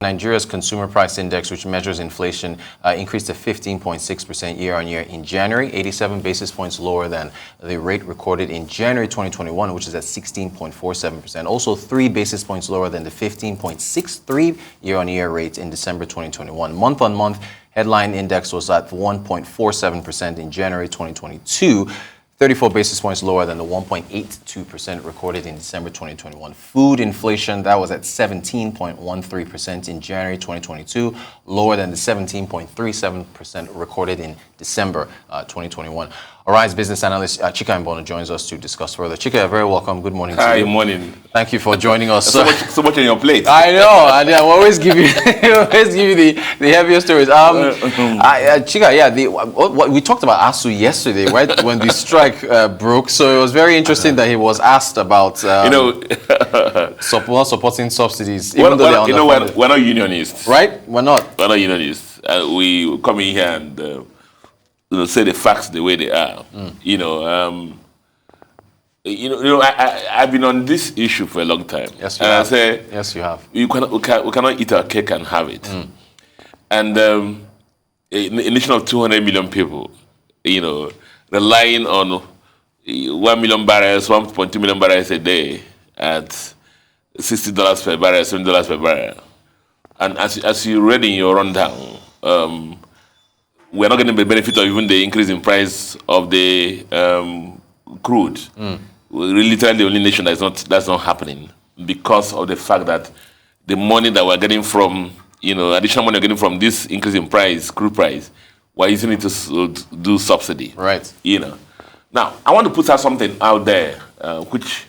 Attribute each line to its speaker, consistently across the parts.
Speaker 1: Nigeria's consumer price index, which measures inflation, increased to 15.6% year-on-year in January, 87 basis points lower than the rate recorded in January 2021, which is at 16.47%. Also 3 basis points lower than the 15.63 year-on-year rate in December 2021. Month-on-month, headline index was at 1.47% in January 2022. 34 basis points lower than the 1.82% recorded in December 2021. Food inflation, that was at 17.13% in January 2022, lower than the 17.37% recorded in December 2021. Arise business analyst Chika Mbonu joins us to discuss further. Chika, you're very welcome. Good morning to you.
Speaker 2: Hi, good morning.
Speaker 1: Thank you for joining us.
Speaker 2: So much on your plate.
Speaker 1: I know. I always give you, the heavier stories. Chika, yeah, what we talked about ASU yesterday, right? When the strike broke. So it was very interesting that he was asked about, supporting subsidies, even though they're underfunded.
Speaker 2: We're not unionists,
Speaker 1: right? We're not.
Speaker 2: We're not unionists. We come in here and say the facts the way they are. I've been on this issue for a long time.
Speaker 1: Yes, you have.
Speaker 2: I say,
Speaker 1: yes, you have.
Speaker 2: We cannot eat our cake and have it. And a nation of 200 million people, relying on 1 million barrels, 1.2 million barrels a day at $60 per barrel, $70 per barrel. And as you read in your rundown, we're not getting the benefit of even the increase in price of the crude. We're literally the only nation that's not happening because of the fact that the money that we're getting from, additional money we're getting from this increase in price, crude price, we're using it to do subsidy.
Speaker 1: Right.
Speaker 2: Now, I want to put out something out there, which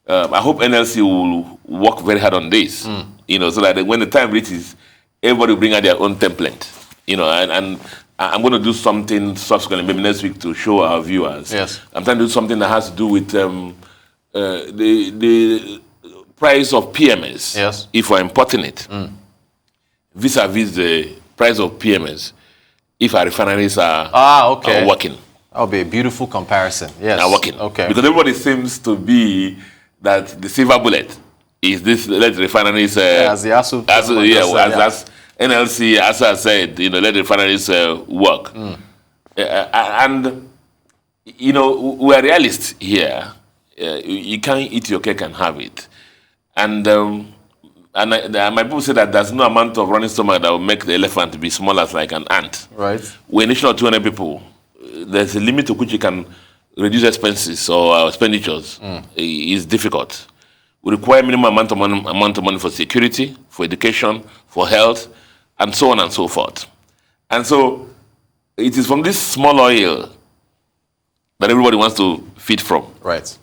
Speaker 2: I hope NLC will work very hard on this, so that when the time reaches, everybody will bring out their own template, and I'm going to do something subsequently, maybe next week, to show our viewers.
Speaker 1: Yes.
Speaker 2: I'm trying to do something that has to do with the price of PMS.
Speaker 1: Yes.
Speaker 2: If we're importing it, vis-a-vis the price of PMS, if our refineries are working.
Speaker 1: That would be a beautiful comparison. Yes.
Speaker 2: Are working.
Speaker 1: Okay.
Speaker 2: Because everybody seems to be that the silver bullet is this, let the refineries...
Speaker 1: as the ASU.
Speaker 2: As NLC, as I said, let the refineries work. And, we're realists here. You can't eat your cake and have it. And my people say that there's no amount of running stomach that will make the elephant be small as like an ant.
Speaker 1: Right.
Speaker 2: We're a nation of 200 people. There's a limit to which you can reduce expenses or expenditures. It's difficult. We require minimum amount of money for security, for education, for health, and so on and so forth. And so it is from this small oil that everybody wants to feed from.
Speaker 1: Right.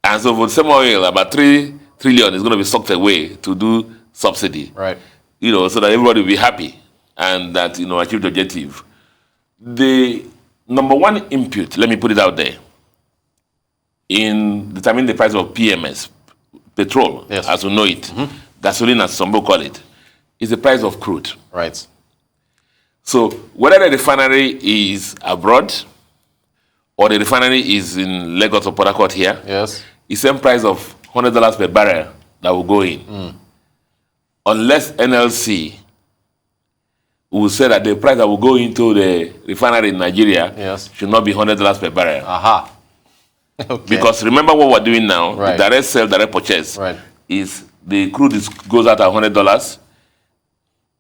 Speaker 2: And so for the same oil, about 3 trillion is going to be sucked away to do subsidy.
Speaker 1: Right.
Speaker 2: So that everybody will be happy and that, achieve the objective. The number one input, let me put it out there, in determining the price of PMS, petrol,
Speaker 1: yes,
Speaker 2: as we know it, gasoline, as some people call it, is the price of crude.
Speaker 1: Right.
Speaker 2: So whether the refinery is abroad or the refinery is in Lagos or Port Harcourt here,
Speaker 1: yes,
Speaker 2: it's the same price of $100 per barrel that will go in. Unless NLC will say that the price that will go into the refinery in Nigeria,
Speaker 1: yes,
Speaker 2: should not be $100 per barrel.
Speaker 1: Aha. Okay.
Speaker 2: Because remember what we're doing now,
Speaker 1: right,
Speaker 2: the direct sale, direct purchase,
Speaker 1: right,
Speaker 2: is the crude goes out at $100.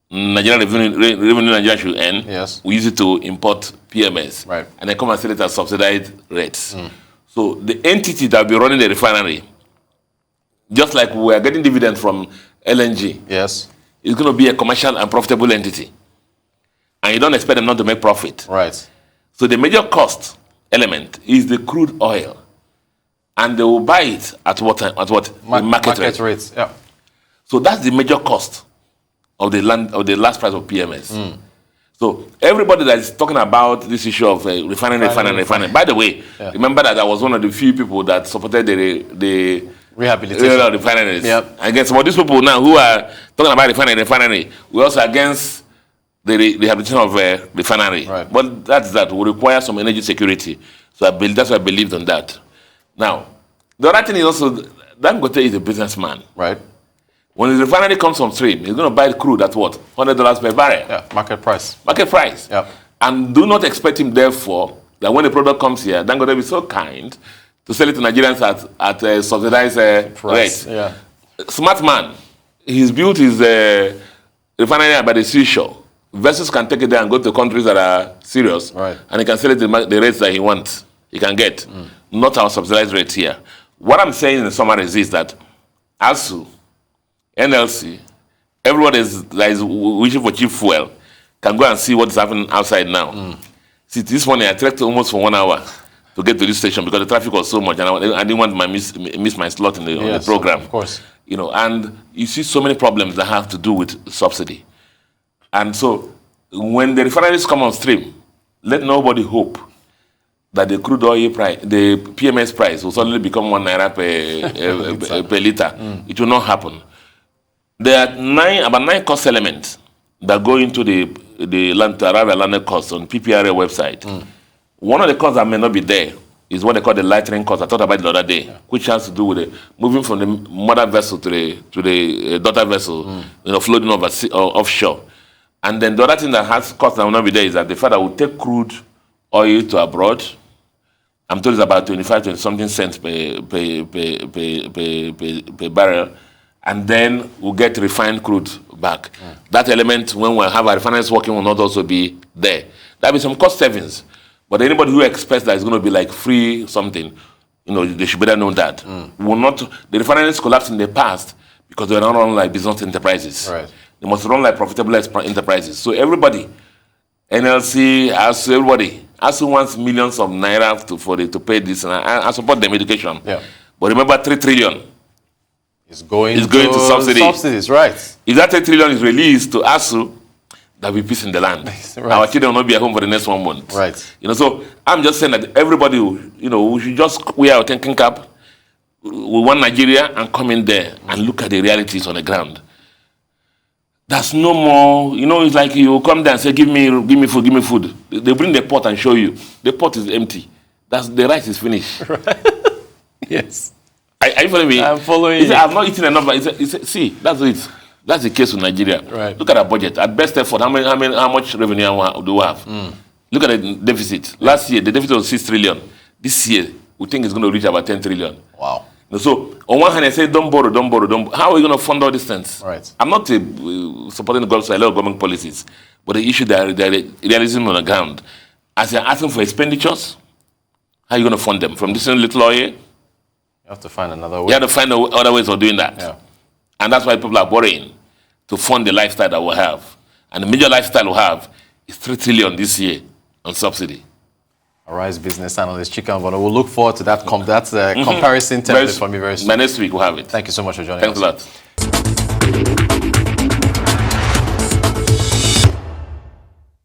Speaker 2: Nigerian revenue Nigeria should earn.
Speaker 1: Yes.
Speaker 2: We use it to import PMS.
Speaker 1: Right.
Speaker 2: And then come and sell it at subsidized rates. So the entity that will be running the refinery, just like we are getting dividends from LNG,
Speaker 1: yes,
Speaker 2: is going to be a commercial and profitable entity. And you don't expect them not to make profit.
Speaker 1: Right.
Speaker 2: So the major cost element is the crude oil. And they will buy it at what time? At what?
Speaker 1: Market rates. Yeah.
Speaker 2: So that's the major cost of the last price of PMS. So everybody that is talking about this issue of refining. By the way, remember that I was one of the few people that supported the
Speaker 1: rehabilitation
Speaker 2: of refineries.
Speaker 1: Yep.
Speaker 2: I guess some of these people now who are talking about refinery, we're also against the rehabilitation of refinery.
Speaker 1: Right.
Speaker 2: But that will require some energy security. So that's why I believed on that. Now, the other thing is also, Dangote is a businessman.
Speaker 1: Right.
Speaker 2: When the refinery comes on stream, he's going to buy the crude at what? $100 per barrel.
Speaker 1: Yeah, market price.
Speaker 2: Market price.
Speaker 1: Yep.
Speaker 2: And do not expect him, therefore, that when the product comes here, then going to be so kind to sell it to Nigerians at a subsidized
Speaker 1: Price.
Speaker 2: rate.
Speaker 1: Yeah.
Speaker 2: Smart man. He's built his refinery by the seashore. Vessels can take it there and go to countries that are serious,
Speaker 1: Right.
Speaker 2: and he can sell it at the rates that he wants. He can get, not our subsidized rate here. What I'm saying in summary is that ASU, NLC, everybody that is wishing for cheap fuel can go and see what's happening outside now. See, this morning I trekked almost for 1 hour to get to this station because the traffic was so much, and I didn't want to miss my slot on the program.
Speaker 1: Of course.
Speaker 2: You know, and you see so many problems that have to do with subsidy. And so, when the refineries come on stream, let nobody hope that the crude oil price, the PMS price, will suddenly become 1 naira per liter. It will not happen. There are about nine cost elements that go into the land to arrive at landed cost on PPRA website. One of the costs that may not be there is what they call the lightering cost. I talked about it the other day, which has to do with moving from the mother vessel to the daughter vessel, floating over offshore. And then the other thing that has cost that will not be there is that the fact that we take crude oil to abroad. I'm told it's about 25 to something cents per barrel, and then we'll get refined crude back. That element, when we have our refineries working, will not also be there. There'll be some cost savings, but anybody who expects that it's going to be like free something, they should better know that. The refineries collapsed in the past because they were not run like business enterprises.
Speaker 1: Right.
Speaker 2: They must run like profitable enterprises. So everybody, NLC, ASU, everybody, ASU wants millions of naira to pay this, and I support them education.
Speaker 1: Yeah.
Speaker 2: But remember, 3 trillion
Speaker 1: is going to
Speaker 2: subsidy.
Speaker 1: Subsidies, right.
Speaker 2: If that 3 trillion is released to ASU, there'll be peace in the land.
Speaker 1: Right.
Speaker 2: Our children will not be at home for the next 1 month.
Speaker 1: Right.
Speaker 2: So I'm just saying that everybody, we should just wear our thinking cap. We want Nigeria and come in there and look at the realities on the ground. There's no more, it's like you come there and say, give me food. They bring the pot and show you. The pot is empty. The rice is finished.
Speaker 1: Right. Yes.
Speaker 2: Are you following me?
Speaker 1: I'm following you.
Speaker 2: I've not eaten enough. See, that's it. That's the case with Nigeria.
Speaker 1: Right.
Speaker 2: Look at our budget. At best effort, how much revenue do we have? Look at the deficit. Last year, the deficit was 6 trillion. This year, we think it's going to reach about 10 trillion.
Speaker 1: Wow.
Speaker 2: So, on one hand, I say, don't borrow. How are we going to fund all these things?
Speaker 1: Right.
Speaker 2: I'm not supporting the government policies, but the issue that realism on the ground. As you're asking for expenditures, how are you going to fund them? From this little oil? You
Speaker 1: have to find another way.
Speaker 2: You have to find other ways of doing that.
Speaker 1: Yeah.
Speaker 2: And that's why people are borrowing to fund the lifestyle that we have. And the major lifestyle we have is 3 trillion this year on subsidy.
Speaker 1: Arise Business Analyst Chika Mbonu. We'll look forward to that comparison template from you very soon.
Speaker 2: By next week we'll have it.
Speaker 1: Thank you so much for joining us.
Speaker 2: Thanks a lot.